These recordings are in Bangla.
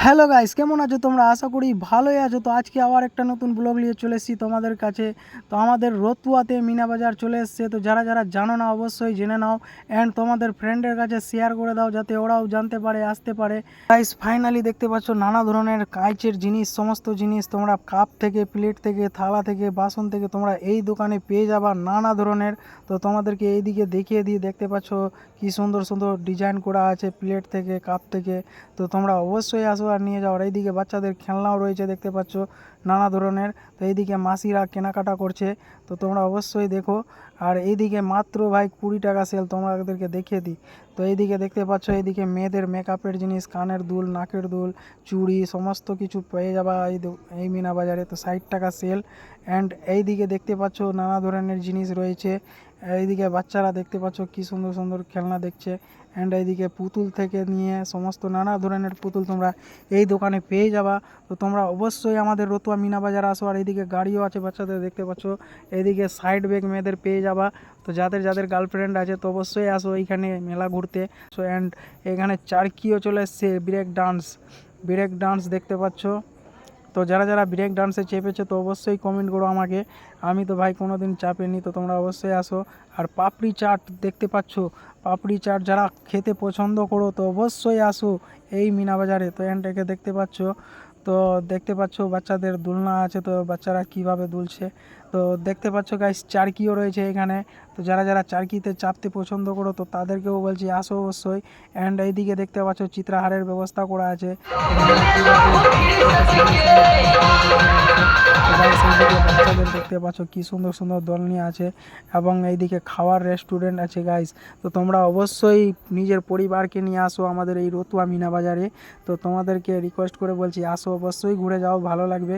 হ্যালো গাইস, কেমন আছো তোমরা? আশা করি ভালোই আছো। তো আজকে আবার একটা নতুন ব্লগ নিয়ে চলে এসেছি তোমাদের কাছে। তো আমাদের রতুয়াতে মিনা বাজার চলে এসছে। তো যারা যারা জানো না অবশ্যই জেনে নাও, অ্যান্ড তোমাদের ফ্রেন্ডের কাছে শেয়ার করে দাও যাতে ওরাও জানতে পারে, আসতে পারে। গাইস ফাইনালি দেখতে পাচ্ছ নানা ধরনের কাঁচের জিনিস, সমস্ত জিনিস তোমরা কাপ থেকে, প্লেট থেকে, থালা থেকে, বাসন থেকে তোমরা এই দোকানে পেয়ে যাবা নানা ধরনের। তো তোমাদেরকে এইদিকে দেখিয়ে দিই, দেখতে পাচ্ছ কি সুন্দর সুন্দর ডিজাইন করা আছে প্লেট থেকে, কাপ থেকে। তো তোমরা অবশ্যই আসো আর নিয়ে যাও। আর এইদিকে বাচ্চাদের খেলনাও রয়েছে দেখতে পাচ্ছ নানা ধরনের। তো এইদিকে মাসিরা কেনাকাটা করছে, তো তোমরা অবশ্যই দেখো। আর এইদিকে মাত্র ভাই 20 টাকা সেল, তোমাদেরকে দেখিয়ে দিই। তো এইদিকে দেখতে পাচ্ছ, এইদিকে মেয়েদের মেকআপের জিনিস, কানের দুল, নাকের দুল, চুড়ি সমস্ত কিছু পেয়ে যাবা এই মিনা বাজারে। তো 60 টাকা সেল। অ্যান্ড এইদিকে দেখতে পাচ্ছ নানা ধরনের জিনিস রয়েছে। এইদিকে বাচ্চারা দেখতে পাচ্ছ কি সুন্দর সুন্দর খেলনা দেখছে। অ্যান্ড এইদিকে পুতুল থেকে নিয়ে সমস্ত নানা ধরনের পুতুল তোমরা এই দোকানে পেয়ে যাবা। তো তোমরা অবশ্যই আমাদের রতুয়া মিনা বাজার আসো। আর এইদিকে গাড়িও আছে বাচ্চাদের দেখতে পাচ্ছ। এইদিকে সাইড ব্যাগ মেয়েদের পেয়ে যাবা। তো যাদের যাদের গার্লফ্রেন্ড আছে তো অবশ্যই আসো এইখানে মেলা ঘুরতে। সো অ্যান্ড এখানে চারকিও চলে এসছে, ব্রেক ডান্স দেখতে পাচ্ছ। তো যারা যারা ব্রেক ডান্সে চেপেছে তো অবশ্যই কমেন্ট করো আমাকে। আমি তো ভাই কোনো দিন চাপেনি, তো তোমরা অবশ্যই আসো। আর পাপড়ি চাট দেখতে পাচ্ছ, পাপড়ি চাট যারা খেতে পছন্দ করো তো অবশ্যই আসো এই মিনা বাজারে। তো এখানটাকে দেখতে পাচ্ছ, তো দেখতে পাচ্ছ বাচ্চাদের দোলনা আছে, তো বাচ্চারা কিভাবে দুলছে। তো দেখতে পাচ্ছ গাইস চারকিও রয়েছে এখানে। তো যারা যারা চারকিতে চাপতে পছন্দ করো তো তাদেরকেও বলছি আসো অবশ্যই। অ্যান্ড এইদিকে দেখতে পাচ্ছ চিত্রাহারের ব্যবস্থা করা আছে। বাচ্চাদের দেখতে পাচ্ছ কি সুন্দর সুন্দর দল নিয়ে আছে, এবং এইদিকে খাওয়ার রেস্টুরেন্ট আছে গাইস। তো তোমরা অবশ্যই নিজের পরিবারকে নিয়ে আসো আমাদের এই রতুয়া মিনা বাজারে। তো তোমাদেরকে রিকোয়েস্ট করে বলছি আসো, অবশ্যই ঘুরে যাও, ভালো লাগবে।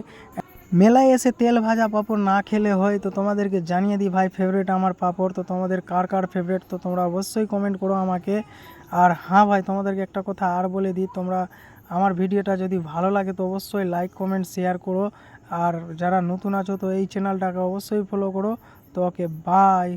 মেলায় এসে তেল ভাজা পাঁপড় না খেলে হয়। তো তোমাদেরকে জানিয়ে দিই ভাই, ফেভারিট আমার পাঁপড়। তো তোমাদের কার কার ফেভারিট তো তোমরা অবশ্যই কমেন্ট করো আমাকে। আর হ্যাঁ ভাই, তোমাদেরকে একটা কথা আর বলে দিই, তোমরা আমার ভিডিওটা যদি ভালো লাগে তো অবশ্যই লাইক কমেন্ট শেয়ার করো। আর যারা নতুন আছো তো এই চ্যানেলটাকে অবশ্যই ফলো করো। তো ওকে বাই।